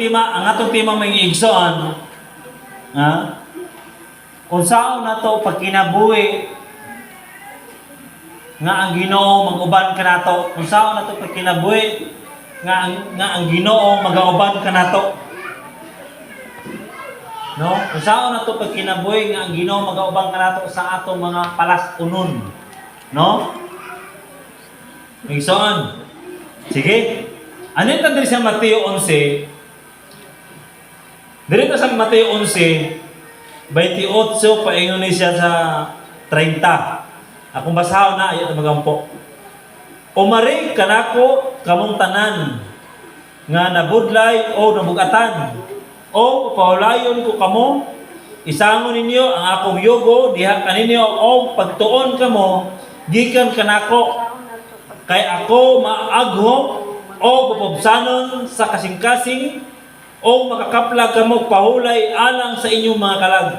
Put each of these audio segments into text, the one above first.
atong tema may igsoon, ha? Kung saan na to pagkinabuhi nga ang Ginoo mag-uban ka nato, kung saan na to pagkinabuhi nga ang Ginoo mag-uban ka nato. No? Kung saan na to pagkinabuhi nga ang Ginoo mag-uban ka nato sa atong mga palas-unon. No? Igsoon. Sige. Ano yung tanda sa Mateo 11? Dito sa Mateo 11, 28, paingon siya sa 30. Akong basahan na, ayaw na magampo. Umari kanako kamong tanan, nga nabudlay o nabugatan, o paulayon ko kamo, isangon ninyo ang akong yugo, diha kaninyo, o pagtuon kamo, gikan kanako, kay ako maaghom, o pupubsanon sa kasing-kasing, o makakaplag kamo pahulay alang sa inyong mga kalag.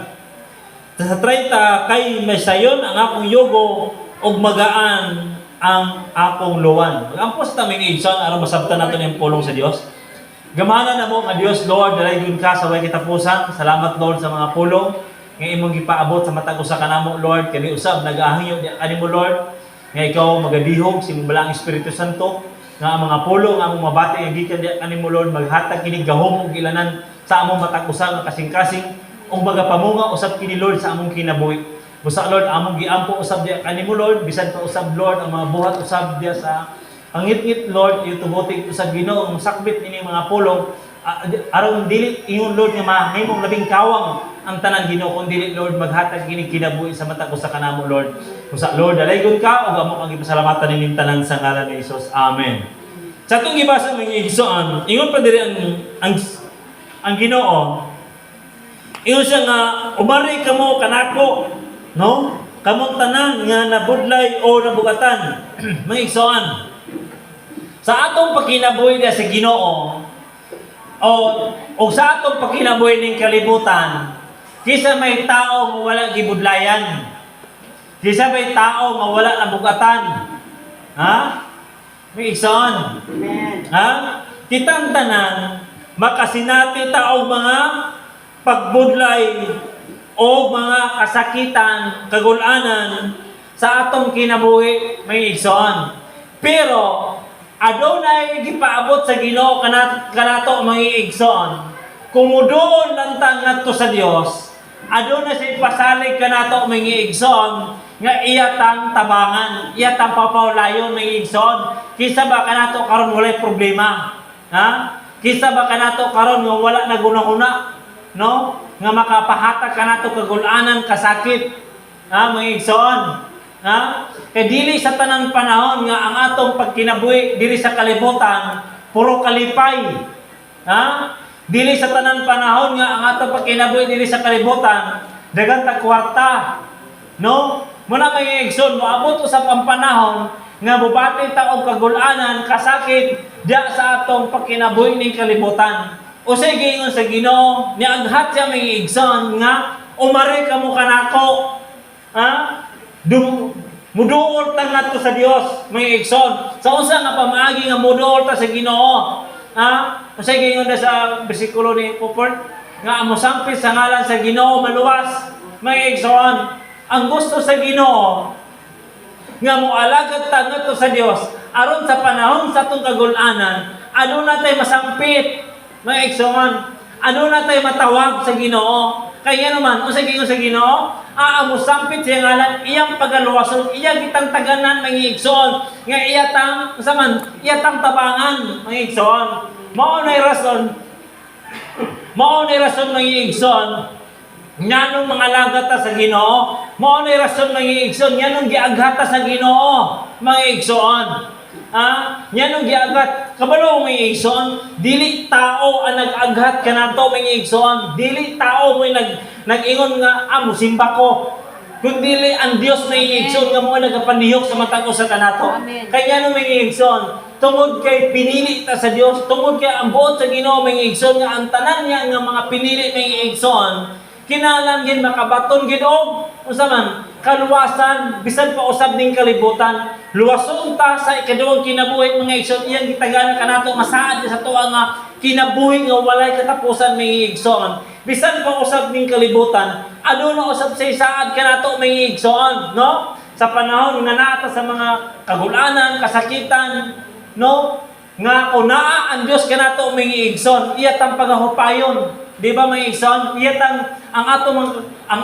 Sa 30, kay masayon ang akong yugo, o magaan ang akong luwan. Ang post naming igsoon, aron masabtan natin yung pulong sa Dios. Gamana na mo nga Dios, Lord, dalaygon ka sa way kitapusan. Salamat, Lord, sa mga pulong nga imong gipaabot sa matag usa kanamo, Lord. Kani usab nagahangyo di kanimo, Lord, nga ikaw magadihog sa imong balang Espiritu Santo, nga ang mga pulong ang among mabati nga gikan di kanimo, Lord, maghatag kini gahom ug ilanan sa among matag usa nga kasing-kasing ug magapamunga usab kini, Lord, sa among kinabuhi. Busa, Lord, among giampo usab diya kanimo, Lord, bisan pa usab, Lord, ang mga buhat usab diya sa pangit-ngit, Lord, itubutik usab Ginoo ang sakbit ini mga pulong aron dili ingon, Lord, nga mahimong labing kawang ang tanan Ginoo kun dili, Lord, maghatag kini kinabuhi sa matag usa kanamo, Lord. Busa, Lord, dalaygon ka ug amo kang gipasalamatan ning tanan sa ngalan ni Jesus. Amen. Sa atong gibasa mga igsoon, ingon pa diri ang Ginoo. Ingon siya nga umari kamo kanako, no? Kamong tanan nga nabudlay o nabugatan. Mga igsoon. Sa atong pagkinabuhi sa Ginoo o sa atong pagkinabuhi ning kalibutan, kisa may tao nga wala gibudlayan. Kisa may tao nga wala nabugatan. Ha? Mga igsoon. Ha? Kitang tanan makasinati ta og mga pagbudlay o mga kasakitan, kagulanan sa atong kinabuhi, may igsoon. Pero adunay gipaabot sa Ginoo kanato mga igsoon. Kung muduol lang ta ngadto sa Dios, adunay sa ipasalig kanato mga igsoon nga iyatang tabangan, iyatang papawlayon mga igsoon. Kisa ba kanato karon walay problema? Ha? Kisa ba kanato karon nga wala na guna-guna? No? Nga makapahatag kanato kagulanan, kasakit, ha, mga igsoon, ha? Kay dili sa tanang panahon nga ang atong pagkinabuhi diri sa kalibutan puro kalipay, ha? Dili sa tanang panahon nga ang atong pagkinabuhi diri sa kalibutan daghang ta kwarta, no? Muna mga igsoon, moabot usab ang panahon nga bubati ta og kagulanan, kasakit diya sa atong pagkinabuhi ning kalibutan. O sige, ingon sa Ginoo, niaghat siya may igsoon nga umari kamo kanako, ha? Muduol ta ngadto sa Dios, may igsoon. Sa usa nga pamaagi nga muduol ta sa Ginoo, ha? O sige, ingon sa bersikulo ni Poport nga amo sampit sa ngalan sa Ginoo maluwas, may igsoon. Ang gusto sa Ginoo nga moalagad ta ngadto sa Dios aron sa panahon sa atong kagulanan, ano natay masampit, mga igsoon, ano na tayo matawag sa Ginoo? Kaya naman, kung sa Ginoo, amo sampit siya ngalan, iyang pagaluwason, iyang kitang taganan, mga igsoon, nga iyatang, iyatang tabangan, mga igsoon. Maunay rason, mga igsoon, nganong mga lagata sa Ginoo, maunay rason, mga igsoon, nganong giaghata sa Ginoo, mga igsoon. Yan ang giagat. Kabalo may igsoon, dili tao ang nag-aghat kanato may igsoon. Dili tao may nag-ingon nga amo simba ko. Kundi ang Dios may igsoon nga mo nagapanihok sa matag usa kanato. Kaya no may igsoon, tungod kay pinili ta sa Dios, tungod kay ang buot sa Ginoo may igsoon nga ang tanan niya nga mga pinili may igsoon, kinalang gid makabaton gid og unsa man kaluwasan bisan pa usab ning kalibutan. Luwason ta sa ikaduhang kinabuhi mga igsoon, iyang gitagana kanato masaad sa tuwa nga kinabuhi nga walay katapusan may igsoon. Bisan pa usab ning kalibutan, aduna usab sa isaad kanato may igsoon, no? Sa panahon nga naata sa mga kagulanan, kasakitan, no? Nga kunaa ang Dios kanato may igsoon, iya tang pagahupayon. Di ba may igsoon? Iya tang ang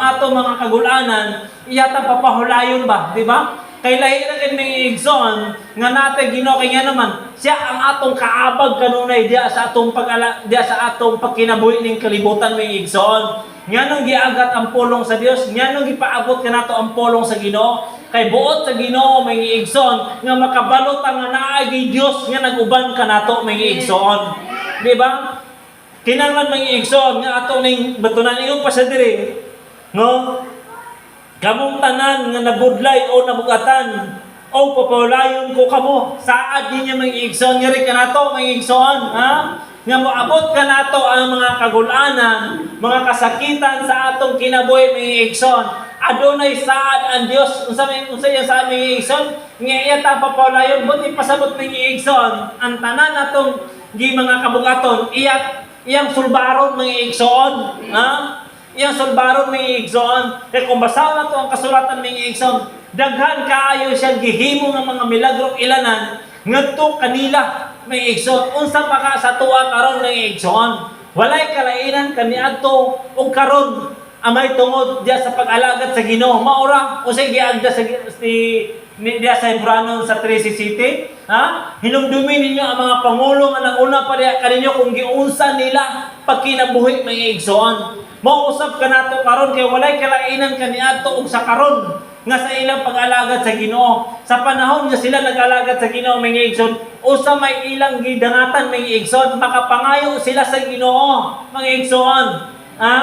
ato mga kagulanan, iya tang papahulayon ba, di ba? Kay lahi na kay may igsoon nga natay Ginoo kay nga naman siya ang atong kaabag kanunay diya sa atong diya sa atong pagkinabuhi ning kalibutan may igsoon. Nganong giagat ang pulong sa Dios, nganong gipaabot kanato ang pulong sa Ginoo. Kay buot sa Ginoo may igsoon nga makabalot ang naay gi Dios nga nag-uban kanato may igsoon. Di ba? Kinahanglan may igsoon nga ato ning batunan ingon pa sa diri. No? Kamong tanan nga nabudlay o nabugatan o papawlayon ko kamo saad niya may igsoon nga rin kanato may igsoon, ha? Nga moabot kanato ang mga kagulanan, mga kasakitan sa atong kinabuhi may igsoon. Adunay saad ang Dios unsa yang saad may igsoon nga iya ta papawlayon buti pasabot may igsoon ang tanan natong gi mga kabugaton iyang sulbaron may igsoon, ha? Iyang sulbaron may igsoon. Kaya kung basaw na to ang kasulatan may igsoon, daghan kaayo siyang gihimo ng mga milagrong ilanan ngadto kanila may igsoon. Unsa pa ka sa tuwa karon may igsoon. Walay kalainan kaniadto ug karon amay tungod diya sa pag-alagad sa Ginoo. Maura usay giagda sa diya sa Hebrano sa 13 City, ha? Hinumdumi ninyo ang mga pangulo nga nanguna pa diya kaninyo kung giunsa nila pagkinabuhi may igsoon. Mausap ka nato karon kay walay kalainan kaniadto ug sa karon nga sa ilang pag-alagad sa Ginoo. Sa panahon nga sila nag-alagad sa Ginoo may igsoon, usa may ilang gidangatan may igsoon, makapangayo sila sa Ginoo may igsoon. Ha?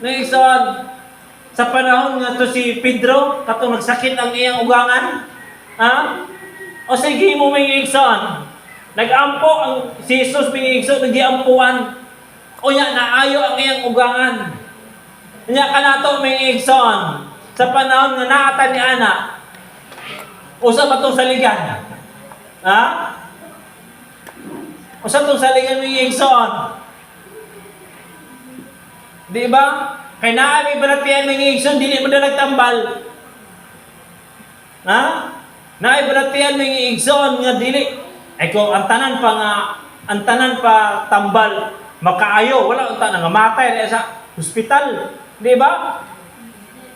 May igsoon. Sa panahon nga to si Pedro katong nagsakit ang iyang ugangan, ha? O sige mo may igsoon. Nag-ampo ang si Jesus may igsoon nagiampuan. O nya naayo ang iyang ugangan. Nya kanato may igsoon sa panahon nga naata ni ana. Usa ba tong saligan? Ha? Usa tong saligan may igsoon. Di ba? Kay naa may balatian may igsoon dili mo na nagtambal. Ha? Naay balatian may igsoon nga dili ay ko ang tanan pa tambal makaayo, wala unta nga matay sa hospital, di ba?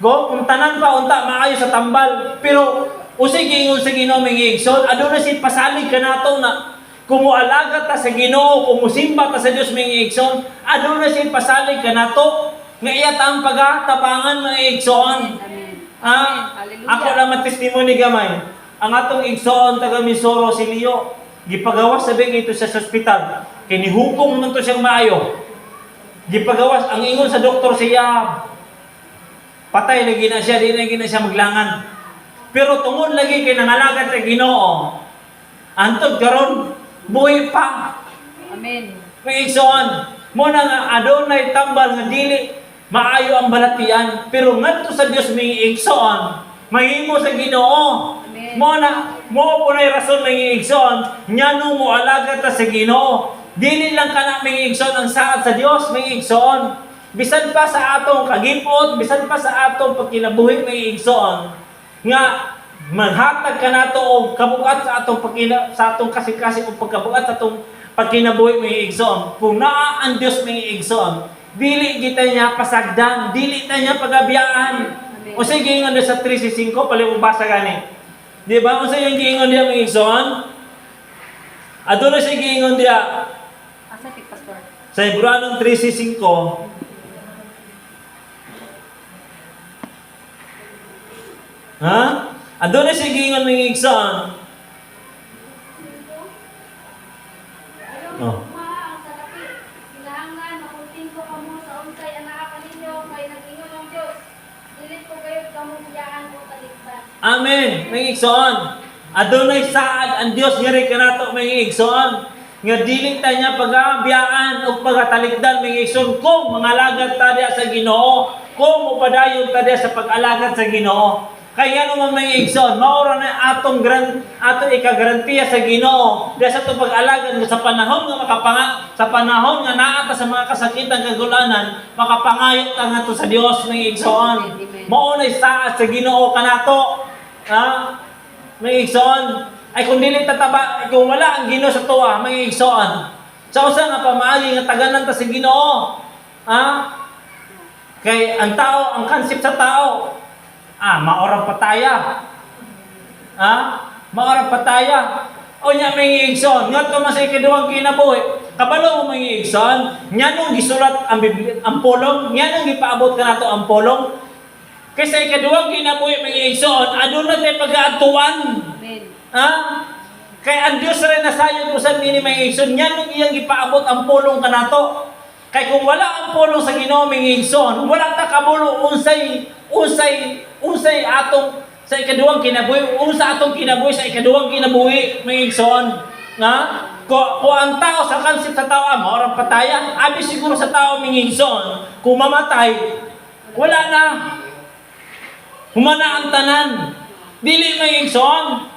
Go, kung tanan pa unta maayo sa tambal, pero usay giingon sa Ginoo may igsoon, aduna si pasalig kanato na kumualaga ta sa Ginoo, kumusimba ta sa Dios may igsoon, aduna si pasalig kanato nga iya tang pagatabangan may igsoon. Ako lang testimony gamay. Ang atong igsoon taga Misoro si Leo, gipagawas sa ito sa hospital. Kinihukong man to siyang maayo. Gipagawas, ang ingon sa doktor siya, patay lagi na siya, di na siya maglangan. Pero tungod lagi kay nangalagat sa Ginoo, antod karon buhay pa. Amen. May igsoon, mo na nga adunay tambal nga dili maayo ang balatian, pero ngadto sa Dios may igsoon, mahimo sa Ginoo. Mo punay rason may igsoon, nyano mo alaga ta sa Ginoo. Dili lang kana may igsoon ang saad sa Dios may igsoon. Bisan pa sa atong kagipot, bisan pa sa atong pagkinabuhi may igsoon nga manhatag kanato og kabugat sa atong sa atong kasing-kasing og pagkabugat sa atong pagkinabuhi may igsoon. Kung naa ang Dios may igsoon, dili kita niya pasagdan, dili ta niya pagabiyaan. O sige ingon sa 3:5 pali mo basa gani. Di ba? Unsa yung giingon diya may igsoon? Aduna siya giingon diya. Asa kay pastor? Sa Hebrano 13:5. Ha? Aduna siya giingon may igsoon. Oh. Amen. May igsoon. Adunay saad ang Dios nga rin kanato may igsoon. Nga dili ta niya pagabiyaan o pagatalikdan may igsoon kung mangalagad ta diya sa Ginoo, kung upadayon ta diya sa pag-alagad sa Ginoo. Kaya naman may igsoon, maura na atong ikagarantiya sa Ginoo. Dahil sa itong pag-alagan sa panahon sa panahon nga naata sa mga kasakitan kagulanan, makapangayot ang ato sa Dios may igsoon. Maunay saat sa Ginoo kanato. Ha? May igsoon. Ay kung dili tataba, kung wala ang Ginoo sa tuwa, may igsoon. Sa usa nga pamaagi nga taganan ta sa Ginoo. Ha? Kay ang tao, ang concept sa tao, maorang pataya. Maorang pataya. O niya may igsoon. Nga ito masay kaduwang kinabuhi. Kabalo mo may igsoon. Nga nung gisulat ang pulong. Nga nung gipaabot ka na ito ang pulong. Kasi kaduwang kinabuhi may igsoon. Ano na tayo pag-aatuan? Kaya ang Diyos rin nasayod mo sa mini may igsoon. Nga nung iyang gipaabot ang pulong ka na ito. Kaya kung wala ang pulong sa Ginoo may igsoon, wala ta kabulo unsay atong sa ikaduhang kinabuhi, unsa atong kinabuhi sa ikaduhang kinabuhi may igsoon. Ko ang tao sa concept sa tao maorang pataya, abi siguro sa tao may igsoon, kung mamatay, wala na. Humana ang tanan. Dili may igsoon.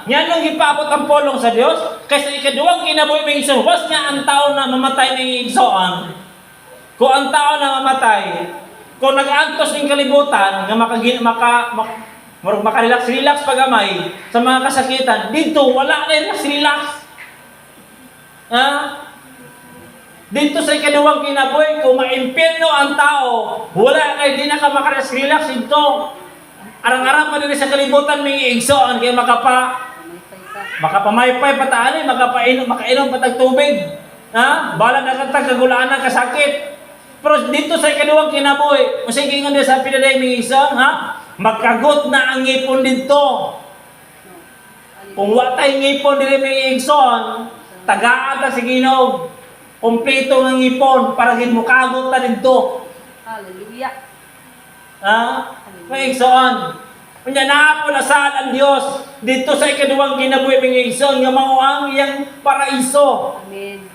Yan nung ipabot ang pulong sa Dios, kasi ikaduhang kinabuhi may igsoon, was nga ang tao na mamatay may igsoon. Kung ang tao na mamatay, kung nag-antos ng kalibutan, nga makarelax-relax pagamay sa mga kasakitan, dito wala na relax-relax. Dito sa ikaduhang kinabuhi, kung ma-impyerno ang tao, wala na, di na ka makarelax-relax dito. Arang-arang pa din sa kalibutan may igsoon, kaya makapamaypay pataan makainom patag tubig. Bala na katag kagulaan ng kasakit. Pero dito sa ikaduhang kinabuhi, kasi gingon din sa pinaday may igsoon, magkagot na ang ngipon dito. Kung watay ngipon din may igsoon, tagaan ta sa Ginoo, kompleto ng ngipon para gid mo kagot ta dito. Hallelujah. May igsoon. Kunya naapon asal ang Dios dito sa ikaduhang kinabuhi may igsoon nga mao ang iyang paraiso. Amen.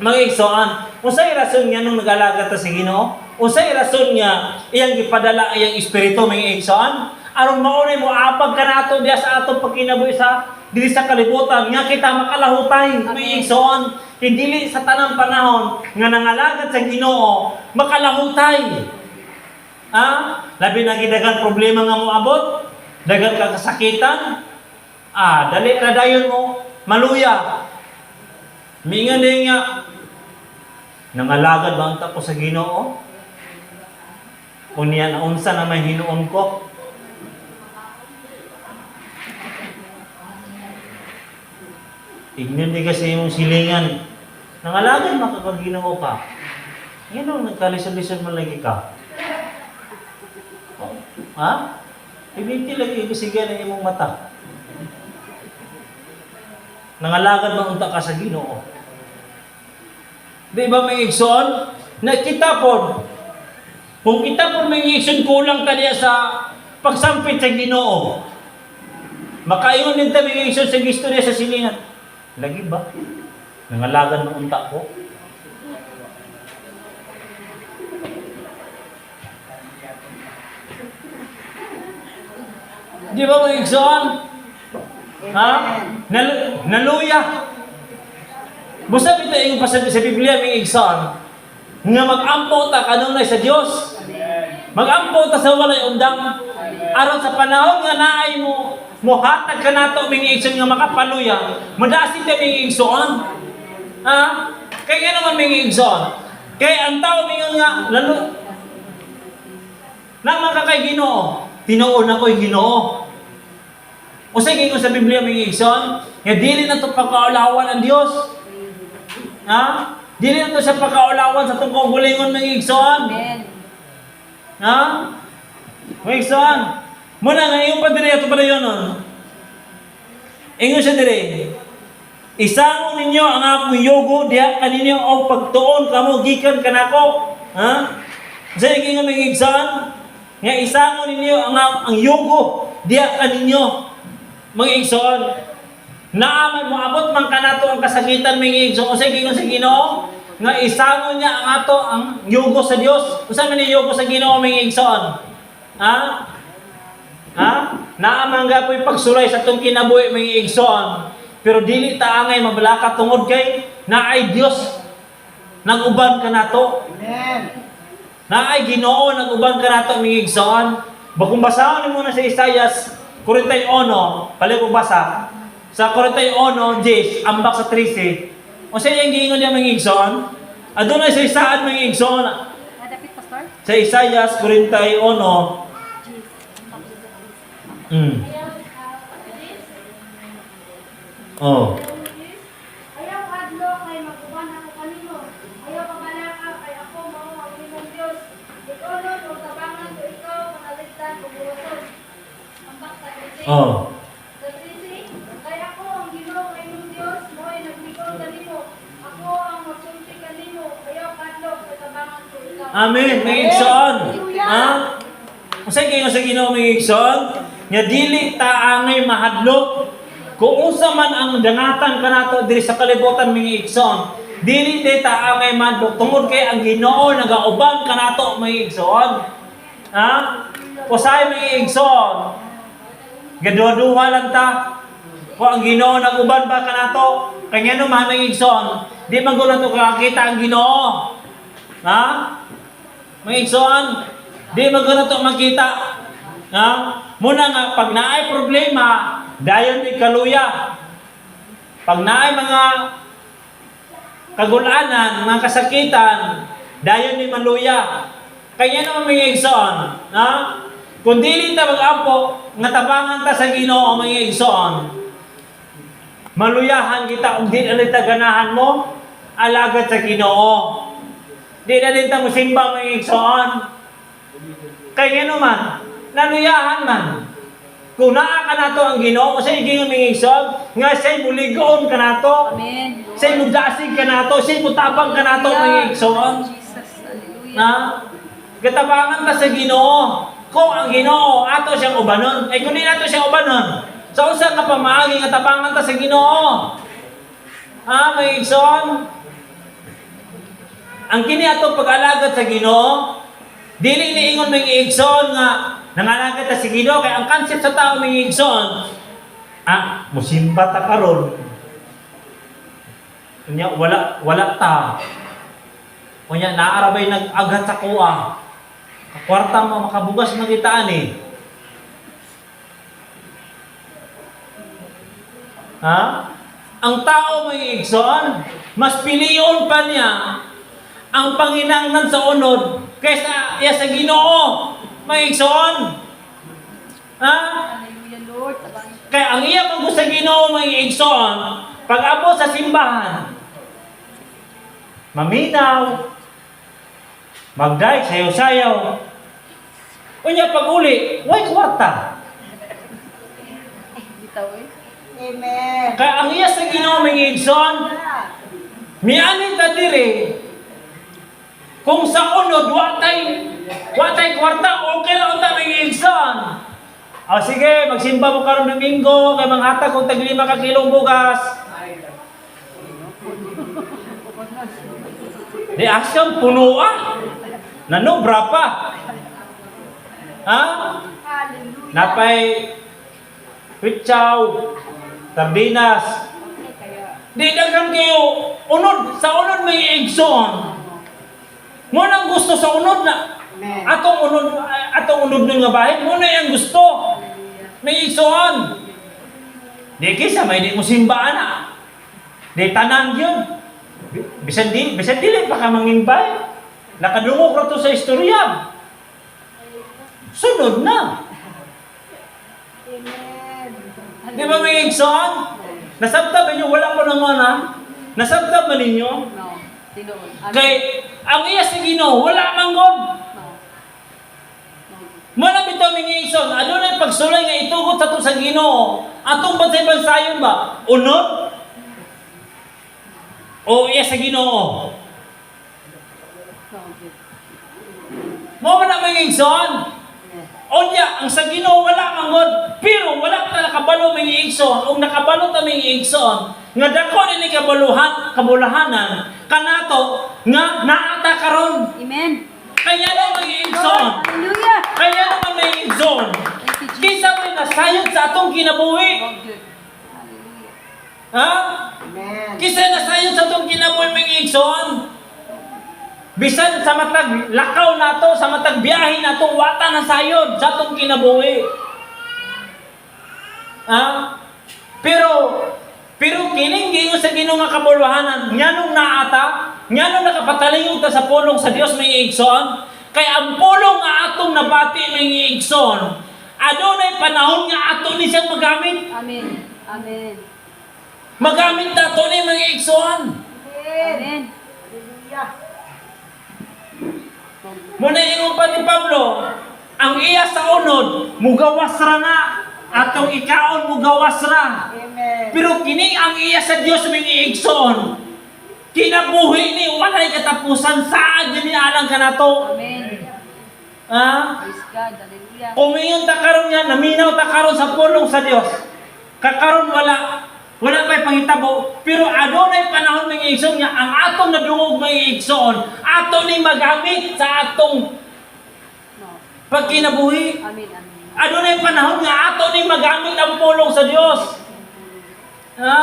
Mga igsoon. Unsay rason nga nung nag-alaga ta sa Ginoo? Unsay rason nga iyang gipadala iyang espiritu may igsoon? Aron maunay mo apag kanato diya sa atong pagkinabuhi sa dili sa kalibutan nga kita makalahutay may igsoon. Dili sa tanang panahon nga nangalagad sa Ginoo makalahutay. Labi na gidagan problema nga mo abot, dagan ka kasakitan, dali ra dayon mo maluya. Mingan din nga nangalagad ba ang tapo sa Ginoo? Unya na unsa na may hinuon ko? Tignan di kasi yung silingan. Nangalagad makakaginoo ka. Yan nagkalisod-lisod man lagi ka. Ibiti lagi ibisigan ang imong mata. Nangalagad ba unta ka sa Ginoo? Di ba may igsoon? Na kita po, kung kita po may igsoon, kulang ka diya sa pagsampit sa Ginoo. Makaingon din tayo may igsoon sa gistorya sa silingan. Lagi ba? Nangalagad ba unta ko? Di ba may igsoon? Naluya. Basta ito yung pasabi sa Biblia may igsoon nga mag-ampo ta kanunay sa Dios. Mag-ampo ta sa walay undang. Aron sa panahon nga naay mo hatag ka nato may igsoon nga makapaluya. Madasin ta may igsoon. Kaya naman may igsoon. Kaya ang tao mingon nga lalo na makakay Ginoo. Tinuon ako yung Ginoo. O sige kung sa Biblia may igsoon, nga dili na ito pagkaulawan ang Diyos. Dili na ito sa pagkaulawan sa itong kagulingon may igsoon. Amen. May igsoon. Muna nga yung padiri ito pala yun. Ingon siya dire. Isangon ninyo ang akong yogo, diha kaninyo o pagtuon kamo gikan kanako. Sige nga may igsoon. Nga isangon ninyo ang yogo, diya kaninyo. Mga igsoon, naaman mo abot man kanato ang kasakitan mga igsoon. Sa gingon sa Ginoo, nga isangon niya ang yogo sa Dios. Usa man ni yogo sa Ginoo mga igsoon? Ha? Naamangga po'y pagsulay sa itong kinabuhi mga igsoon. Pero dili ta angay mabalaka tungod kay naay Dios nag-uban ka nato. Amen. Naay Ginoo nag-uban ka nato mga igsoon. Bakong basahon ni muna sa Isayas 41, pali kong basa. Sa 41, 10, ambak sa 13. O sa iyang giingon niya mga igsoon. Adunay sa isaan mga igsoon. Dapit, Pastor? Sa Isayas 41. Oh. Ayaw kadlo kay maguban ako kanimo. Ayaw pamalaka kay ako mao ang imong Dios. Ikonon o tabangan ko ikaw manaligtan ug buwaton. Ambak sa kasi. Oh. Sa kasi, kay ako ang Ginoo kay imong Dios, mo'y naglikod kanimo. Ako ang magsulti kanimo. Ayaw kadlo kay tabangan ko ikaw. Amen. Mga igsoon. Ha? Usa kayo sa Ginoo mga igsoon, nga dili ta angay mahadlok kung unsa man ang dangatan kanato diri sa kalibutan mga igsoon. Dili ta angay mahadlok tungod kay ang Ginoo nagauban kanato mga igsoon. Ha? Usay mga igsoon. Gaduha-duha lang ta. Kung ang Ginoo nag-uban ba kanato, kanya no mga igsoon, di man gulo to kakita ang Ginoo. Ha? Mga igsoon, di man gulo to makita. Ha? Muna nga, pag naay problema, dayon may kaluya. Pag naay mga kagulanan, mga kasakitan, dayon may maluya. Kaya naman mga igsoon, ha? Kung dili ta mag-ampo, nga tabangan ta sa Ginoo mga igsoon, maluyahan kita kung di na ta ganahan mo, alagad sa Ginoo. Di na din ta musimba mga igsoon. Kaya naman, naluyahan man. Kung naa ka nato ang Ginoo, sa iging mga igsoon, nga siya'y muligoon ka nato, Amen. siya'y mudasig ka nato, siya'y mutabang ka nato mga igsoon. Jesus, hallelujah. Na gatabangan ta sa Ginoo. Kung ang Ginoo ato siyang ubanon, ay kung di nato siyang ubanon, sa usa ka pamaagi nga tabangan ta sa Ginoo. Ha, mga igsoon? Ang kini ato pag-alagad sa Ginoo, dili niingon mga igsoon nga nangalagad ta sa Ginoo kay ang concept sa tao mga igsoon, musimba ta karon. Unya wala ta. Unya naarabay nag-agat sa kuha. Kwarta mo makabugas magitaan eh. Ha? Ang tao may igsoon, mas piliyon pa niya ang panginangnan sa unod kaysa iya sa Ginoo. May igsoon. Ha? Hallelujah, Lord. Tabangin. Kaya ang iya pag sa Ginoo may igsoon, pag abot sa simbahan, maminaw, magday, sayaw-sayaw. Unya pag uli, way kwarta. Bitaw eh. Amen. Kaya ang iya sa Ginoo mga igsoon, mianin ta diri. Kung sa unod watay kwarta, okay lang ta mga igsoon. O sige, magsimba mo karon Domingo, kay manghatag kog tag 5 ka kilong bugas. Di asyam puno nanubra pa. Ha? Hallelujah. Napay pitsaw, sardinas. Di daghan kayo unod sa unod may igsoon. Mo nang gusto sa unod na Amen. atong unod nun nga bahin, mo na yang gusto. May igsoon. Di kisa may di mo simbaan na. Di tanan yun. Bisan dili pa ka manginbay. Nakadungog ra to sa istorya. Sunod na. Amen. Di ba may igsoon? Nasabta ba niyo? Wala ko naman ha? Nasabta ba ninyo? No. Tinuod. Amen. Kay ang iya sa Ginoo wala man god. No. Muna bitaw mga igsoon, adunay pagsulay nga itugot sa to sa Ginoo. Atong bansay-bansayon ba? Unod? O iya sa Ginoo? No. Mo man ang mga igsoon. Onya, ang sa Ginoo wala man god, pero wala ta nakabalo mga igsoon. Ug nakabalo ta mga igsoon, nga dako ni kabulahanan kanato nga naata karon. Amen. Kaya na mga igsoon. Hallelujah. Kaya naman mga igsoon. Thank you, Kinsa may nasayod sa atong kinabuhi? Oh, good. Hallelujah. Ha? Amen. Kinsa nasayod sa atong kinabuhi mga igsoon? Bisan sa matag lakaw nato, sa matag biyahe nato, wata na sayod sa atong kinabuhi. Ha? Pero kining gingon sa Ginoo nga kabuluhanan, nganong naata, nganong nakapatalingon ta sa pulong sa Dios mga igsoon, kay ang pulong nga atong nabati mga igsoon, adunay panahon nga ato ni siyang magamit. Amen. Amen. Magamit nato ni mga igsoon. Amen. Hallelujah. Muna ingon pa ni Pablo, ang iya sa unod, mugawas ra na, atong ikaon mugawas ra. Amen. Pero kini ang iya sa Dios mga igsoon, kinabuhi ni walay katapusan saad ni alang kanato. Amen. Ha? Praise God. Hallelujah. Kumingon ta karon nga, naminaw ta karon sa pulong sa Dios. Kakaron wala pa'y pangitabo, pero adunay panahon mga igsoon nga ang atong nadungog mga igsoon, ato ni magamit sa atong No. pagkinabuhi. Amen. Amen. Adunay panahon nga ato ni magamit ang pulong sa Dios. Ha?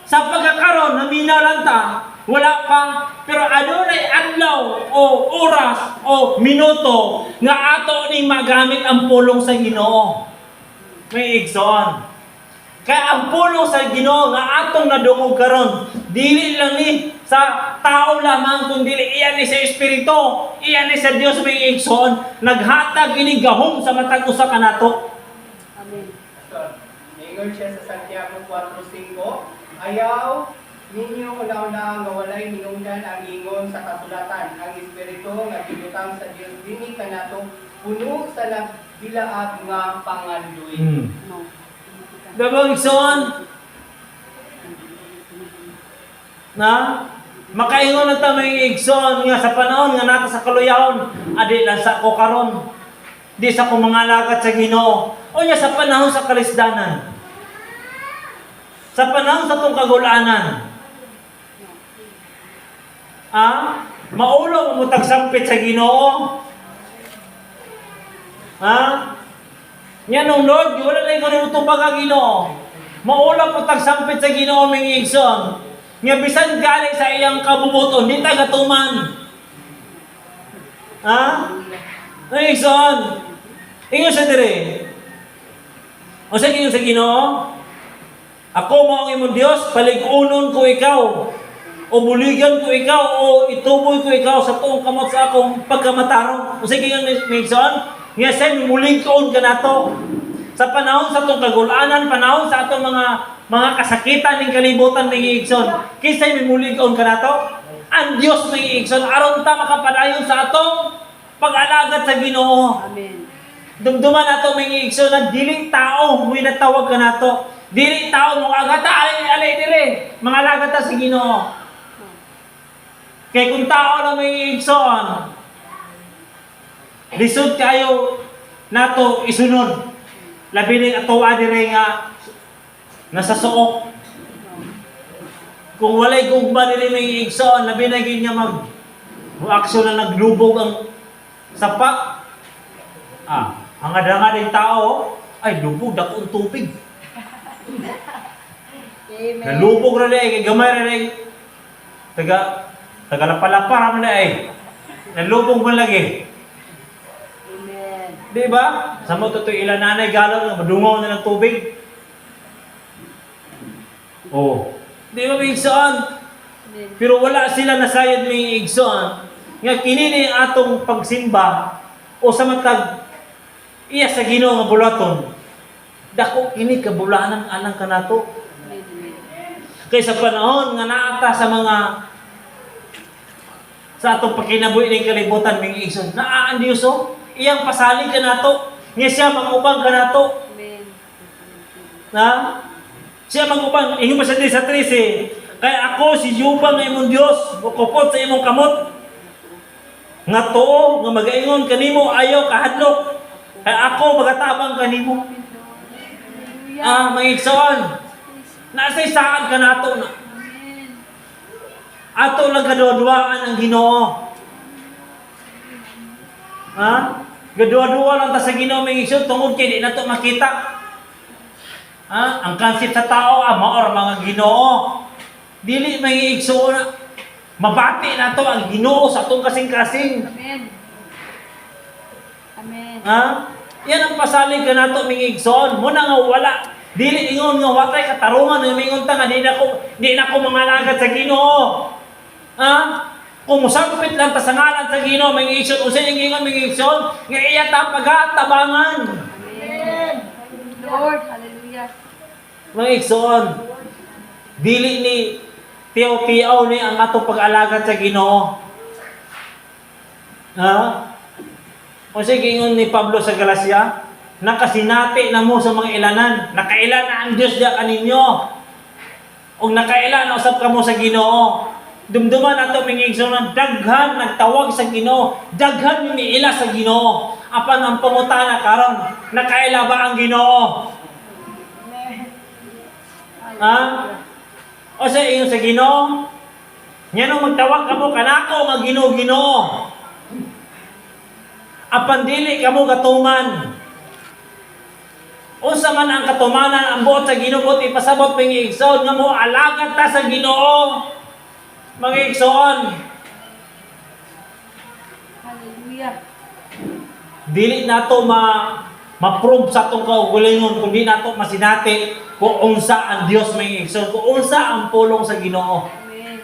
Sa pagkakaroon, naminaw lang ta, wala pa, pero adunay adlaw o oras o minuto nga ato ni magamit ang pulong sa Ginoo. May igsoon. Kaya ang pulong sa Ginoo nga atong nadungog karon, dili lang ni sa tao lamang kundi iyan ni sa Espiritu, iyan ni sa Dios may igsoon, naghatag ini gahom sa matag usa kanato. Amen. Ningon siya sa Santiago 4:5, ayaw ninyo una-unahang gawalay hinungdan ang ingon sa kasulatan, ang Espiritu nga gibutang sa Dios dinhi kanato puno sa nagbilaab nga pangandoy. No. Dabang igsoon na makaingon na ta may igsoon nga sa panahon nga nato sa kaluyahon, adi lang sa ko karon. Di sa ko mga lagat sa Ginoo. O nya sa panahon sa kalisdanan. Sa panahon sa tong kagulanan. Maulo mo tagsampit sa Ginoo. Nya nung Lord, wala na yung tubag ang Ginoo. Maulo po tagsampit sa Ginoo mga igsoon. Nga bisan galing sa iyang kabubuton, di tagatuman. Mga igsoon. Ingon sa dire. O sa ingon sa Ginoo, ako mo ang imong Dios, paligunon ko ikaw. O buligan ko ikaw, o ituboy ko ikaw sa tuong kamot sa akong pagkamatarong. O sa ingon mga igsoon, nga say muligon ka nato. Sa panahon sa atong kagulanan, panahon sa atong mga kasakitan ning kalibutan mga igsoon, kisay muligon ka nato. Ang Dios mga igsoon aron ta makapadayon sa atong pag-alagad sa Ginoo. Amen. Dumduman nato mga igsoon na dili tao muy natawag ka nato. Dili tao mo agata alay dire. Mga alagad ta sa Ginoo. Kay kung tao lang mga igsoon, lisod kayo nato isunod. Labi ning atuwa dire nga nasa suok. Kung walay gugma dili may igsoon, labi na gid nga aksyon na naglubog ang sapa. Ang adanga ng tao ay lubog dakong tubig. Amen. Nalubog ra kay gamay ra taga lapalapa ra man ay. Nalubog man lagi. Amen. Di ba? Sa mo to ilan nanay galaw nga madungaw na ng tubig. Di ba may igsoon? Amen. Pero wala sila nasayad may igsoon. Nga kini ni atong pagsimba o sa matag iya sa Ginoo nga bulaton. Dako kini kabulanan anang kanato. Amen. Kay sa panahon nga naata sa atong pagkinabuhi ning kalibutan mga igsoon, naaan Dios iyang pasalig kanato, nga siya mangubang kanato. Amen. Siya mangubang ingon pa sa 13, kay ako si Jubang nga imong Dios, bukopot sa imong kamot. Nga tuo nga magaingon kanimo ayaw kahadlok. Kay ako magatabang kanimo. Mga igsoon, nasa isaan kanato na. Amen. Ato lang kaduduaan ang Ginoo. Gadua-dua lang ta sa Ginoo mga igsoon tungod kay di nato makita. Ang concept sa tao maor mga Ginoo. Dili mga igsoon na mabati nato ang Ginoo sa atong kasing-kasing. Amen. Amen. Yan ang pasalig ka nato mga igsoon. Muna nga wala. Dili ingon nga watay katarungan nga mingon ta nga di na ko mangalagad sa Ginoo. Kung musagpit lang ta sa ngalan sa Ginoo mga igsoon, usa yung gingon mga igsoon nga iya ta pagatabangan. Amen. Lord, hallelujah. Mga igsoon, dili ni tiyaw-tiyaw ni ang ato pag-alagad sa Ginoo. O sige, ingon ni Pablo sa Galacia, nakasinati na mo sa mga ilanan, nakailan na ang Diyos diya kaninyo. O nakailan na usap ka mo sa Ginoo. Dumduman ato mga igsoon, daghan nagtawag sa Ginoo, daghan ila sa Ginoo. Apan ang pangutana karon, nakaila ba ang Ginoo? O sa inyo sa Ginoo, nya nung magtawag kamo kanako nga Ginoo. Apan dili kamo katuman. Unsa man ang katumanan ang buot sa Ginoo, ipasabot mga igsoon nga mo alagad ta sa Ginoo. Mga igsoon, Hallelujah. dili nato ma-prove sa atong kaugalingon kung di nato masinati kung unsa ang Dios mga igsoon, kung unsa ang pulong sa Ginoo. Amen.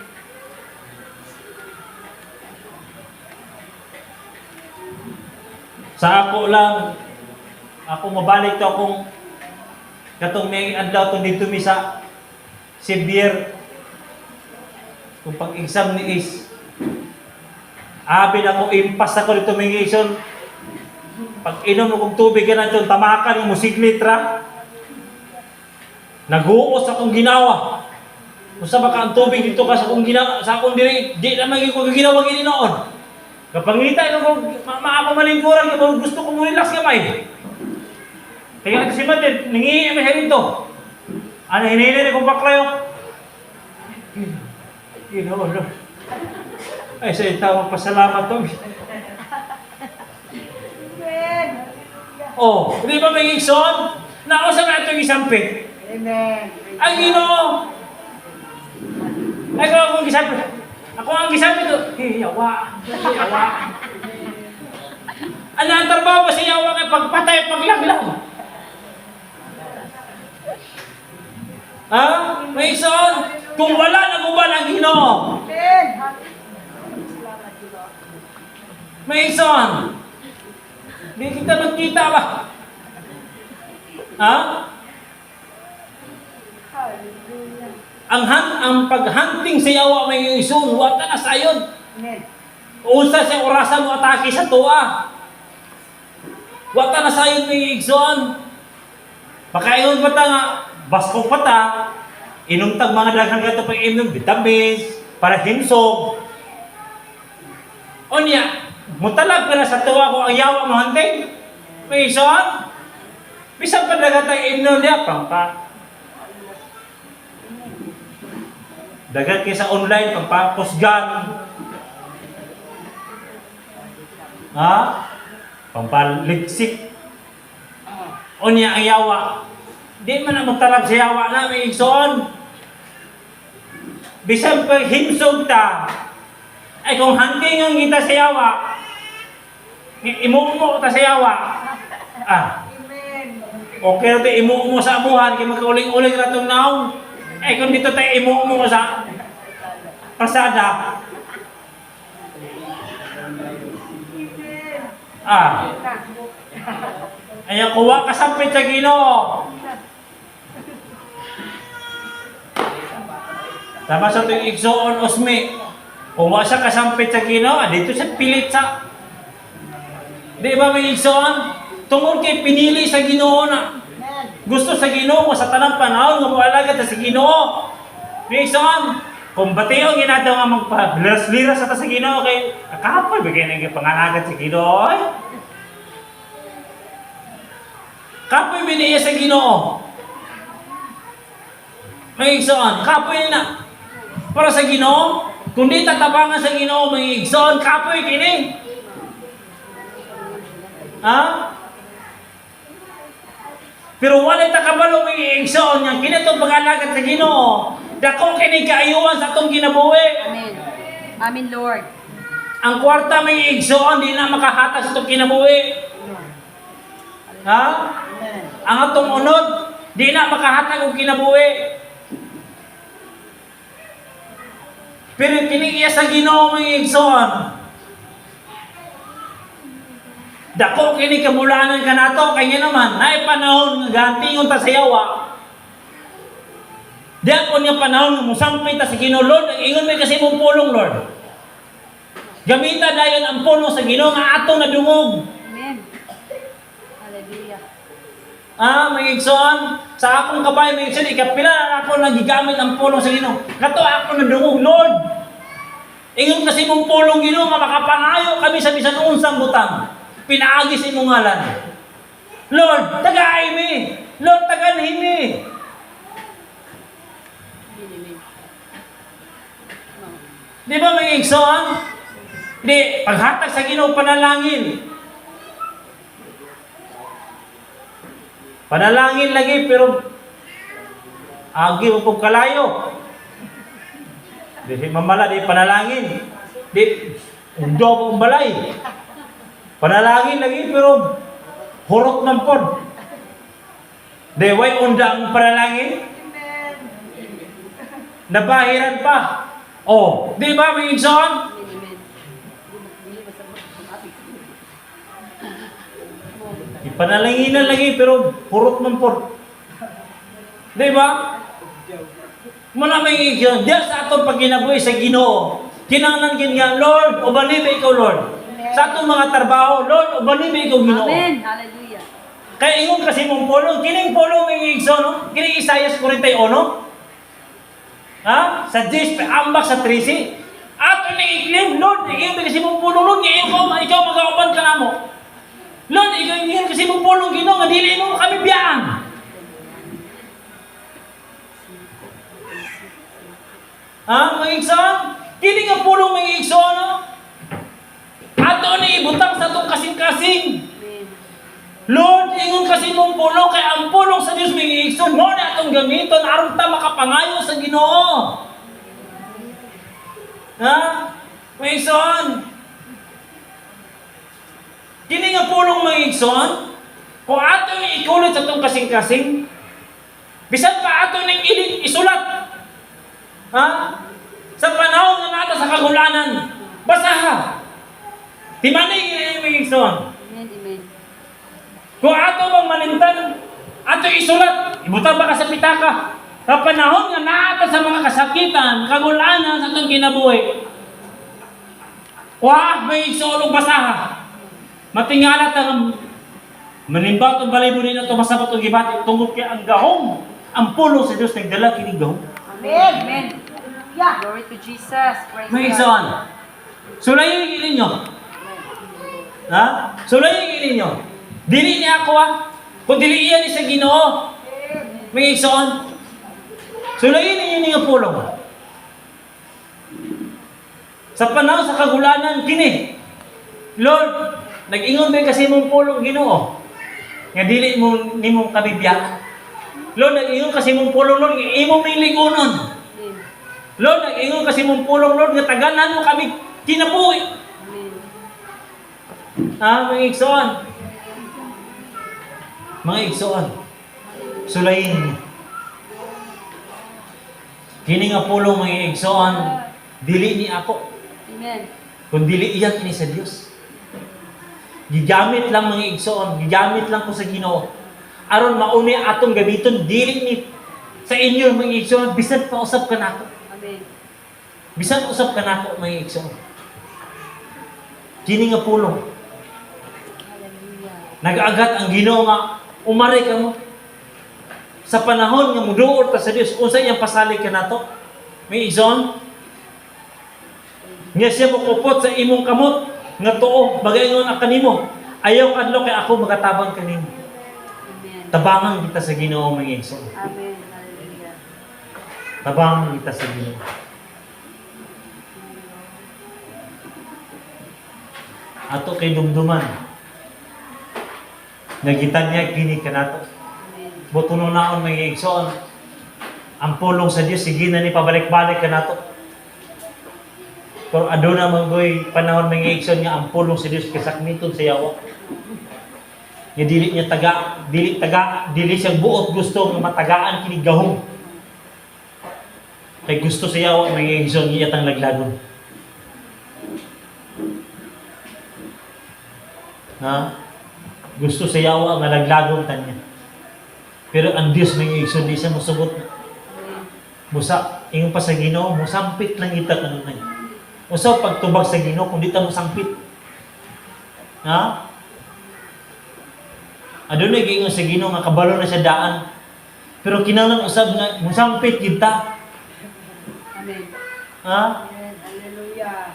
Sa ako lang, ako mabalik to akong katong may adlaw to dito mi sa Xavier kung pag-exam ni Is. Abi na ko impas ako dito mga igsoon. Pag inom akong tubig ka na ito, tamakan yung musiglit ra. Nag-uos akong ginawa. Kung sa baka ang tubig dito ka sa akong ginawa, sa akong diri, di naman yung ginawa gini noon. Kapag ngita ko, maapamalingkuran ka, gusto ko mo relax kamay. Kaya kasi ba din, nangihi may herito. Ano, hinihili kong baklayo. Ginoo, Lord. Ay, sa itawang pasalamat to. Oh, di ba may igsoon? Nausa na itong isampit. Amen. Ang Ginoo. Ay, kung akong gisampit. Ako ang gisampit to. Yawa. Ano ang trabaho ba sa yawa kay pagpatay at paglaglang? May igsoon. Kung wala na guban ang Ginoo. Amen. May igsoon. Di kita magkita ba? Ang paghunting sa yawa may igsoon, wata na sayon. Amen. Unsa sa orasan mo atake sa tuwa. Wata na sayon may igsoon. Pakaingon pa ta nga, basko pa ta, inumtag mga daghang gato pag inom, vitamins, para himsog. Onya, mutalag ka na sa tuwa ko ang yawa mo hunting. May igsoon. Bisan pa dagatang inom niya, pampa. Dagat kayo sa online, pampapusgan. Pampaliksik. O niya ang yawa. Di man na magtarap sa yawa na, may igsoon. Bisan pa himsog ta. Ay kung huntingan kita sa yawa, imumo ta sa yawa. Amen. Okay na tayo imumo sa amuhan, kaya magkauling-uling na itong naong. Eh kung dito tayo imumo sa pasada. Ayaw kuha kasampit sa Ginoo. Tama sa itong igsoon osmi. Kuha siya kasampit sa Ginoo, dito siya pilit sa. Di ba may igsoon? Tungkol kay pinili sa Ginoo na. Gusto sa Ginoo sa tanang panahon nga moalagad sa Ginoo. May igsoon. Kung batiyo ginadaw nga magpa-liras-liras sa Ginoo kay kakapal bigay nang pangalagad sa Ginoo. Kapoy biniya sa Ginoo. May igsoon, kapoy na. Para sa Ginoo, kung di tatabangan sa Ginoo, may igsoon, kapoy kini. Ha? Pero walay takabalo may igsoon yang kinatong pag-alagad sa Ginoo. Dako kini kaayuhan sa atong kinabuhi. Amen. Amen, Lord. Ang kwarta may igsoon di na makahatag sa atong kinabuhi. Ha? Ang atong unod di na makahatag og kinabuhi. Pero kini iya sa Ginoo may igsoon. Dako kini kamulanan kanato kanya naman naay panahon nga gantingon ta sa yawa. Diyan po niya panahon nga musampay ta sa Ginoo, Lord, ingon may kasi mong pulong, Lord. Gamita dayon ang pulong sa Ginoo nga atong nadungog. Amen. Hallelujah. May igsoon sa akong kabay may igsoon ikapila na ako nagigamit ang pulong sa Ginoo. Kato ako nadungog, Lord. Ingon kasi mong pulong Ginoo nga makapangayo kami sa bisan unsang butang. Pinaagi sa imong ngalan. Lord, tagaay mi. Lord, taganhin mi. Amen. Di ba may igsoon? Di, paghatag sa Ginoo panalangin. Panalangin lagi pero agi mo pong kalayo. Di mamala di panalangin. Di undo pong balay. Panalangin lagi pero hurot ng pod. Di way unda ang panalangin. Nabahiran pa. Oh, di ba may igsoon? Amen. Ipanalanginan lagi pero hurot ng pod. Di ba? Muna may igsoon. Diyan sa atong pagkinabuhi sa Ginoo. Kinanglan nga, Lord, ubani ba ikaw, Lord? Sa atong mga trabaho, Lord, ubani ba ikaw, Ginoo? Amen. Hallelujah. Kaya ingon kasi mong pulong, kining pulong may igsoon, no? Kining Isaias 41, ha? Sa 10, ambak sa 13. Ato ni i-claim, Lord, ingon kasi mong pulong, Lord, ikaw mag-auban ka na mo. Lord, ikaw ingon kasi mong pulong, Ginoo, nga dili mo kami biyaan. Mga igsoon? Kini nga pulong mga igsoon, no? Ato ni ibutang sa itong kasing-kasing. Amen. Lord, ingon kasi mong pulong, kaya ang pulong sa Diyos mga igsoon, mo na itong gamiton, aron ta makapangayo sa Ginoo. Ha? Mga igsoon? Kini nga pulong mga igsoon, kung ato ni ikulot sa itong kasing-kasing, bisan pa ato ni isulat. Ha? Sa panahon nga nata sa kagulanan, basaha. Timanig yung igsoon. Amen. Amen. Kung ato bang malintan, ato isulat, ibutang ba ka sa pitaka. Sa panahon nga nata sa mga kasakitan, kagulanan sa itong kinabuhi. Wah, may igsoon basaha. Matingalat ang manimbaw itong balibo nila ito, masabot itong gibati, tungkol kaya ang gahong, ang pulong sa Diyos, nagdala kining gahong. Amen. Amen. Yeah. Glory to Jesus. Praise May God. igsoon. Sulayin yung ninyo. Ha? Sulayin yung ninyo. Dili niya ako kung dili iyan ni sa Ginoo. May igsoon. Sulayin ninyo ninyo pulong. Sa panahon sa kagulanan, kini. Lord, nag-ingon ba kasi mong pulong Ginoo? Nga dili mo nimo kami biyak. Lord, nag-ingon kasi mong pulong, Lord, nga imo may ligunon. Amen. Lord, nag-ingon kasi mong pulong, Lord, nga taganan mo kami kinabuhi. Amen. Mga igsoon. Mga igsoon. Sulayin niyo. Kini nga pulong mga igsoon, dili ni ako. Amen. Kung dili iyan ini sa Dios. Gigamit lang mga igsoon, gigamit lang ko sa Ginoo. Aron mauni atong gamiton dili ni sa inyo mga igsoon, bisan pa usab ka nako. Amen. Bisan usab ka nako mga igsoon. Kini nga pulong. Hallelujah. Nag-agat ang Ginoo nga umari ka mo. Sa panahon nga muduol ta sa Dios, unsa iyang pasalig ka nato? May igsoon. Nga siya mo kupot sa imong kamot nga tuo bagayon ang kanimo. Ayaw kadlo kay ako magatabang kanimo. Amen. Tabangan kita sa Ginoo mga igsoon. Amen. Hallelujah. Tabangan kita sa Ginoo. Ato kay dumduman. Nagitan niya kini kanato. Buto no naon mga igsoon. Ang pulong sa Dios sige na ni pabalik-balik kanato. Pero aduna manggoy panahon mga igsoon nga ang pulong sa Dios kasakmiton sa yawa. Nga dili siya buot gusto nga matagaan kini gahom. Kay gusto sa yawa mga igsoon iyatang laglagon. Ha? Gusto sa yawa nga laglagon tanya. Pero ang Dios mga igsoon di siya mosugot. Musa ingon pa sa Ginoo, mosampit lang ita kanunay. Usa pagtubag sa Ginoo kun di ta mosampit. Ha? Adunay giingon sa Ginoo nga kabalo na siya daan. Pero kinahanglan usab nga mosampit kita. Amen. Ha? Amen. Hallelujah.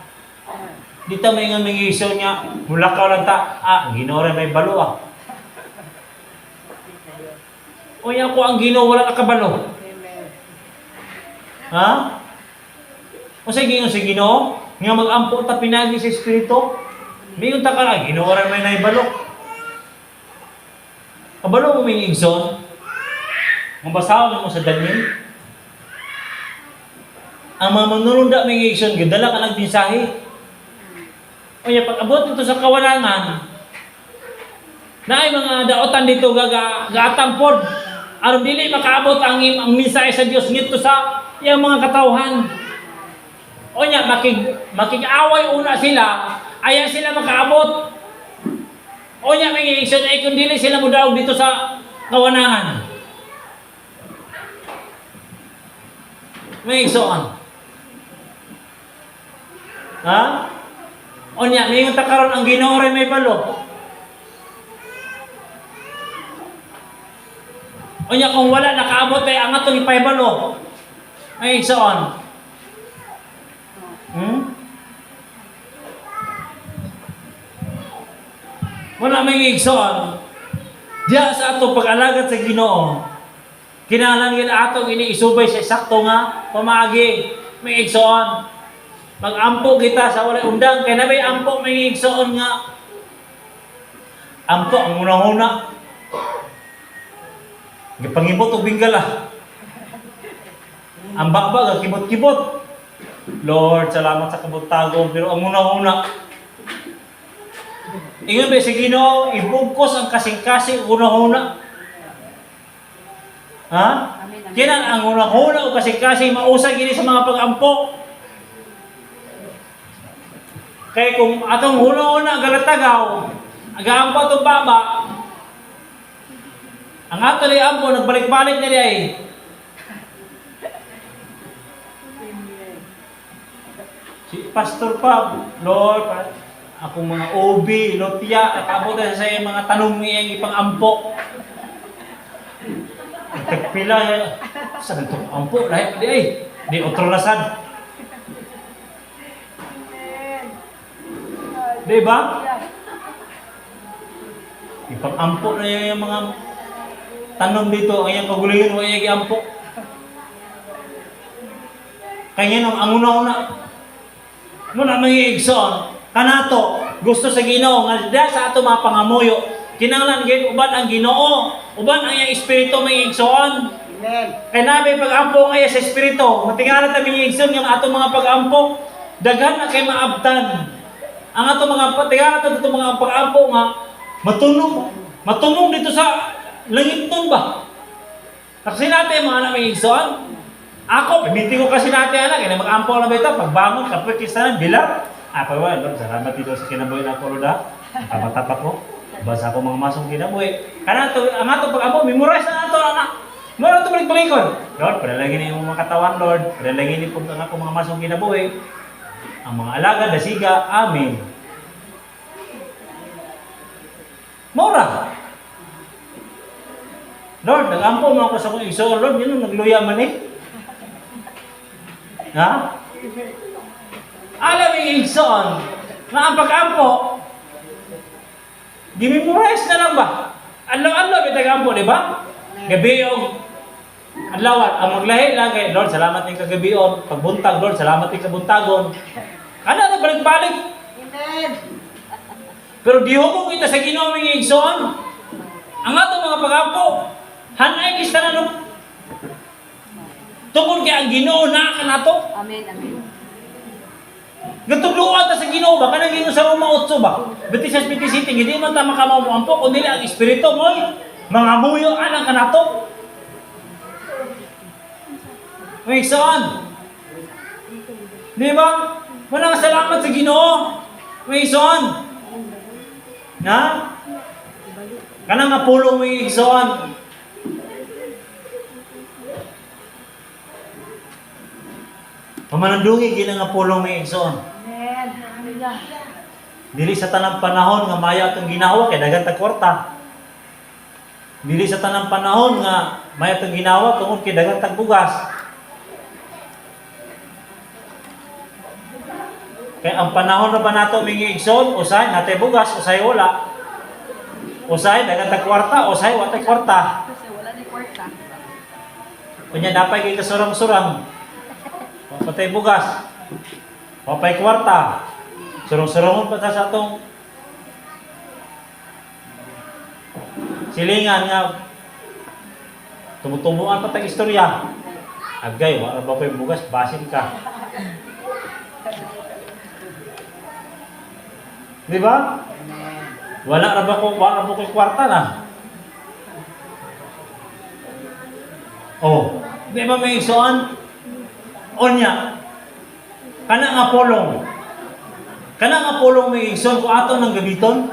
Di ta may nga mga igsoon nga mulakaw lang ta. Ginoo rin may balo ah. Unya ko ang Ginoo wala nakabalo. Amen. Ha? O sa Ginoo nga mag-ampo ta pinagi sa Espiritu. Mingon ta ka Ginoo rin may naibalo. Kabalo mo mga igsoon. Mabasahon mo sa Daniel. Ang mga manununda mga igsoon, gadala ka ng mensahe. Unya pag abot nito sa kawalangan, na ay mga daotan dito gatampod. Aron dili makaabot ang mensahe sa Dios ngito sa iyang mga katawhan. O nya makig-away una sila, ayaw sila makaabot. O nya mga igsoon ay kung dili sila mudaog dito sa kawanangan. Mga igsoon. Ha? O nya may takaron ang Ginoo ray may balo. O nya kung wala nakaabot ay ang atong ipaybalo. Ay igsoon. Wala may igsoon. Diya sa ato pag-alagad sa Ginoo. Kinahanglan gyud ato iniisubay sa sakto nga pamaagi. May igsoon. Mag-ampo kita sa walay undang kay nabay ampo may igsoon nga. Ampo ang una-una. Gipangibot og binggala. Ang bakbag kibot-kibot. Lord, salamat sa kabutagong pero ang una-una. Ingon ba sa Ginoo, ibugkos ang kasing-kasing una-una. Ha? Amen. Kinang ang una-una o kasing-kasing mausag gini sa mga pag-ampo. Kaya kung atong una-una galatagaw, agaampo itong baba, ang ato na ampo, nagbalik-balik na diya eh. Si Pastor Pab, Lord, akong mga OB, Lotya, at abot na sa iyo mga tanong niyang ipang ampo. Pila, saan itong ampo? Lahat di ay, di otro nasad. Di ba? Ipang ampo na yung mga tanong dito, ang iyang kagulingin mo iyang ampo. Kanya nang ang una-una. Muna mga igsoon, kanato, gusto sa Ginoo, nga dahil sa ato mga pangamuyo, kinanglan gayud uban ang Ginoo, uban ang iyang Espiritu mga igsoon. Amen. Kaya namin pag-ampo nga sa Espiritu, matingalan na mga igsoon yung ato mga pag-ampo, daghan na kay maabtan. Ang ato mga patingalan na ito mga pag-ampo nga, matunong dito sa langiton ba? Kasi natin mga anak may igsoon, ako, pamiti ko kasi natin anak, kaya mag-ampo na ba ito, pagbangon, kapwekis na ng bilang. Pagwan, Lord, salamat dito sa kinabuhi na ako, Lord, ha? Kapatapak ko, basa ko mga masong kinabuhi. Kaya ang ato pag-ampo, memorize na ato, anak. Meron ito balik-balikon. Lord, padalagin niyo yung mga katawan, Lord. Padalagin niyo po ang ako mga masong kinabuhi. Ang mga alaga, dasiga, amin. Mura. Lord, nag-ampo mo ako sa kong igsoon. Lord, yun ang nagluya man eh. Ha? Alam yung igsoon na ang pag-ampo, di-memorize na lang ba? Adlaw-adlaw may tag-ampo, di ba? Gabi yung adlawan, ang maglahi lang kay Lord, salamat din kagabion. Pagbuntag, Lord, salamat din sa buntagon. Ano na balik-balik? Amen. Pero di hukong kita sa Ginoo mga igsoon. Ang ato mga pag-apo, hanay kista na no. Tungkol kay ang Ginoo na ka nato. Amen. Amen. Gatugluan ta sa Ginoo ba kanang Ginoo sa Roma 8 ba? Betis sa City, hindi man ta makamamuampo kundi ang espiritu mo mga muyo anang kanato. May son. Di ba? Manang salamat sa Ginoo. May son. Na? Kanang mapulong mo yung son. Pamanandungi gila nga pulong mo yung son. Amen. Hallelujah. Dili sa tanang panahon nga maya itong ginawa kay dagan tag kwarta. Dili sa tanang panahon nga maya itong ginawa tungod kay dagan tag bugas. Kaya ang panahon na ba nato mingi igsoon, usay natay bugas, usay wala. Usay dagan tag kwarta, usay wa tag kwarta. Kasi wala ni kwarta. Kunya napay kay kasurang-surang. Patay bugas. Papay kwarta. Surong-surongon pa sa atong silingan nga tumutumuan pa tag istorya. Agay, wala ba ko'y bugas, basin ka. Di ba? Wala ba ko'y kwarta na. Oh, di ba may isuan? Onya, kana nga polong. Kana nga polong may igsoon ko ato ng gabiton.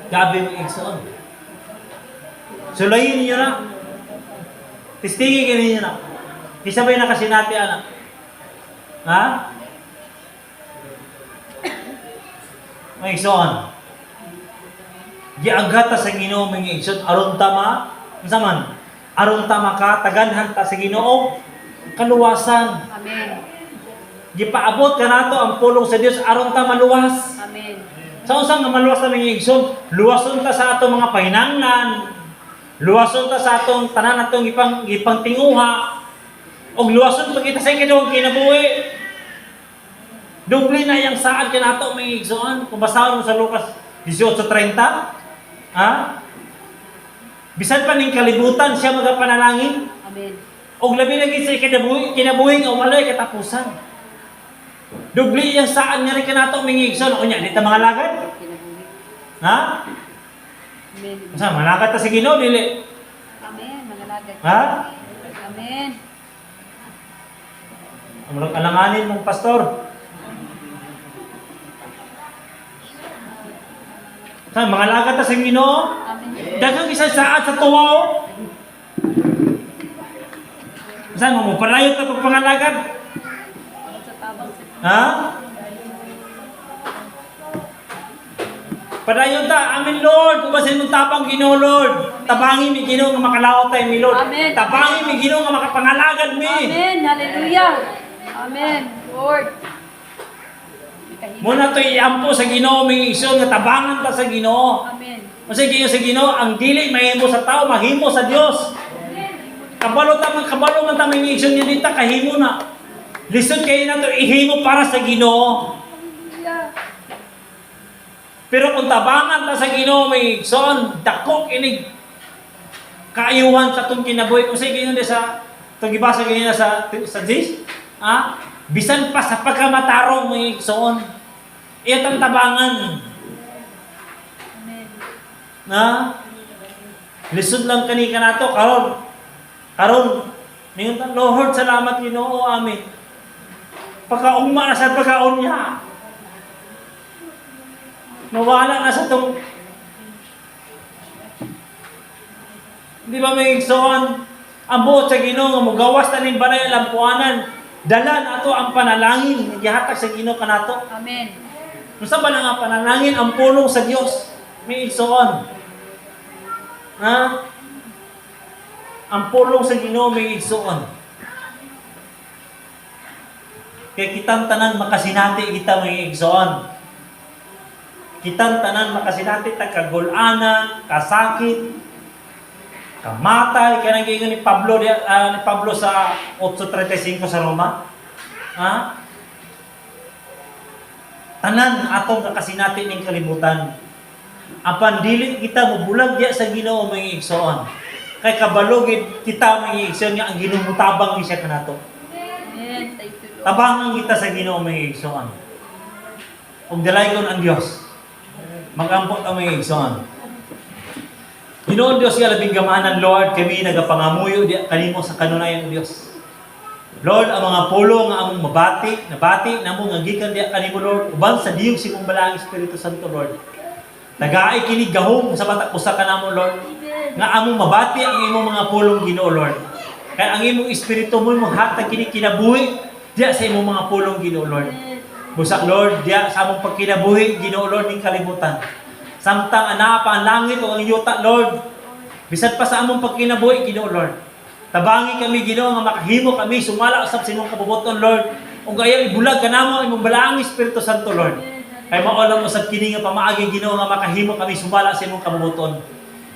Gabi may igsoon. Sulayin niyo na. Tistingin ka ninyo na. Kisabay na kasi natin, anak. Ha? May igsoon. Giagata sa Ginoo may igsoon. Aron tama. Isa man. Aron tama ka. Taganhan ta sa Ginoo. Kaluwasan. Amen. Gipaabot ka nato ang pulong sa Dios aron ta maluwas. Amen. Sa usang nga maluwas na mga igsoon, luwason ta sa atong mga pahinanglan. Luwason ta sa atong tanan atong ipang tinguha. Og luwason pa kita sa kinahanglan kinabuhi. Doble na yang saad ka nato mga igsoon. Kung basahon mo sa Lucas 18:30, ha? Bisan pa ning kalibutan siya magapanalangin. Amen. Og labi lagi sa kinabuhi nga walay katapusan. Dubli yung saan nga rin kanato mingigson. O niya, dito mga lagad? Kinabuhi. Ha? Amen. Masa, malakad ta si Ginoo dili? Amen. Mga lagad. Ha? Amen. Amrong alanganin mong pastor. Sa mga lagad ta si Ginoo? Amen. Daghang isang saat sa tuwa o. Saan mo palayo ta pag pangalagad? Sa tabang sa Ha? Padayon ta, amin Lord, kubasin mong tapang Ginoo Lord. Tabangin mi Ginoo nga makalawat tayo mi Lord. Amen. Tabangin mi Ginoo nga makapangalagad mi. Amen. Hallelujah. Amen. Lord. Muna to iampo sa Ginoo mi igsoon nga tabangan ta sa Ginoo. Amen. Kasi Ginoo sa Ginoo ang dili mahimo sa tao, mahimo sa Dios. Kabalo man ta may igsoon niya dito kahimo na. Lisod kayo na to ihimo para sa Ginoo. Hallelujah. Pero kung tabangan ta sa Ginoo may igsoon, dakok inig kaayuhan sa tong kinabuhi. Kung sa Ginoo sa tong gibasa ganina sa Jis, ha? Bisan pa sa pagkamatarong may igsoon. Iyang tabangan. Amen. Na? Lisod lang kani ka nato karon ningon ta Lord salamat Ginoo amin. Pagkaugma na sa pagkaon niya. Nawala na sa tong di ba may igsoon ang buot sa Ginoo nga mogawas na ning balay lampuanan. Dala nato ang panalangin gihatag sa Ginoo kanato. Amen. Unsa ba nga panalangin ang pulong sa Dios? May igsoon. Ha? Ang pulong sa Ginoo may igsoon. Kaya kitang tanan makasinati kita may igsoon. Kitang tanan makasinati ta kagulanan, kasakit, kamatay kanang giingon ni Pablo sa 8:35 sa Roma. Ha? Tanan atong kakasinati ning kalibutan. Apan dili kita mobulag diya sa Ginoo mga igsoon. Kay kabalogid kita mga igsoon nga ang Ginoo mutabang ni siya kanato. Amen. Thank you, Lord. Tabangan kita sa Ginoo mga igsoon. Ug dalaygon ang Dios. Magampot ang mga igsoon. Ginoon Dios nga labing gamahanan Lord kami nagapangamuyo diya kanimo sa kanunayang Dios. Lord, ang mga pulo nga among nabati namo nga gikan diya kanimo Lord, uban sa diyog si mong balaang Espiritu Santo Lord. Nagaay kini gahom sa mata usa ka namo Lord, nga among mabati ang imong mga pulong Ginoo Lord. Kaya ang imong espiritu mo hatag kini kinabuhi diya sa imong mga pulong Ginoo Lord. Busak Lord, diya sa among pagkinabuhi Ginoo Lord ning kalibutan. Samtang ana pa ang langit o ang yuta Lord. Bisan pa sa among pagkinabuhi Ginoo Lord. Tabangi kami Ginoo nga makahimo kami sumala usab sa imong kabubuton Lord. Ug ayaw ibulag kanamo imong balaang Espiritu Santo Lord. Kay maolam usab kini nga pamaagi Ginoo nga makahimo kami sumala sa imong kabubuton.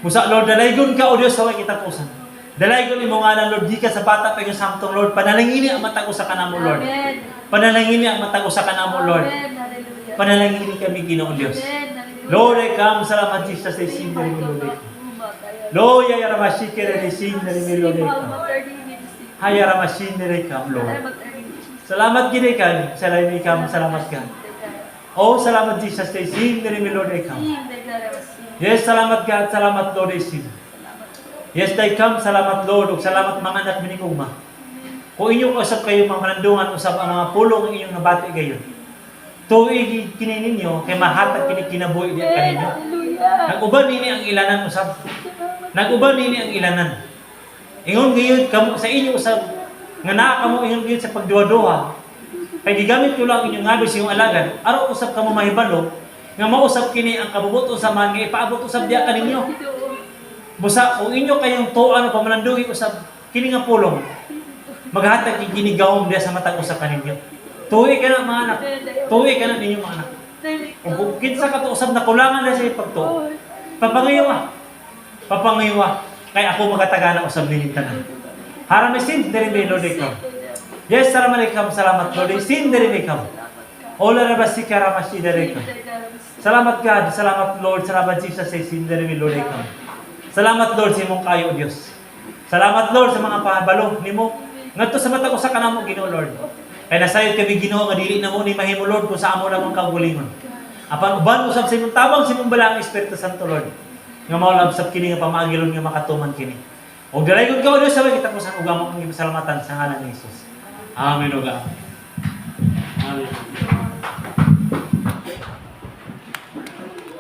Musa Lord dalaygon ka o Dios sa way kitapusan. Dalaygon imo ngalan Lord di ka sa bata pa yung samtong Lord panalangini ang matag usa kanamo Lord. Amen. Panalangini ang matag usa kanamo Lord. Amen. Hallelujah. Panalangini kami Ginoo Dios. Amen. Hallelujah. Lord I come salamat Jesus sa sinda ni Lord. Lord ya ramashikere ni sinda ni Lord. Haya ramashindere kam Lord. Salamat gid kan, salamat ka. Oh, salamat Jesus kay sinda ni Lord I come. Yes, salamat God, salamat Lord I sin. Yes, I come, salamat Lord, ug salamat mga anak ni Kuma. Kung inyo usab kayo mga manandungan usab ang mga pulong inyong nabati kayo. Tuig kini ninyo kay mahatag kini kinabuhi diya kaninyo. Nag-uban nini ang ilanan usab. Nag-uban nini ang ilanan. Ingon gayon kamo sa inyo usab nga naa kamo ingon gayon sa pagduwa-duwa. Kay gigamit ko lang inyong ngabis yung alagad. Araw usab kamo mahibalo nga mausab kini ang kabubuto sa man nga ipaabot usab diya kaninyo. Busa kung inyo kayong tuan o pamalandungi usab kini nga pulong. Maghatag kini gawom diya sa matag usab kaninyo. Tuwi ka na mga anak. Tuwi ka na ninyo mga anak. Kung kinsa ka to usab na kulangan na sa ipagtuo. Papangayawa. Kay ako magatagana usab nini tanan. Haramisin diri may Lord ikaw. Yes, salamat Lord. Sin diri ikaw. Ola rabasika ramasi diri ikaw. Salamat God, salamat Lord, salamat Jesus sa sin diri may Lord ikaw. Salamat Lord sa imong kayo Dios. Salamat Lord sa mga pahabalo nimo. Ngadto sa matag usa kanamo Ginoo Lord. Kay nasayod kami Ginoo nga dili namo ni mahimo Lord kung sa amo lamang kaugalingon. Apan uban usab sa imong tabang sa imong balaang Espiritu Santo Lord. Nga maulab sab kini nga pamaagilon nga makatuman kini. Og dalaygon ka Dios sa way kita pusan ug amo ang salamatan sa ngalan ni Jesus. Amen ug amen. Amen.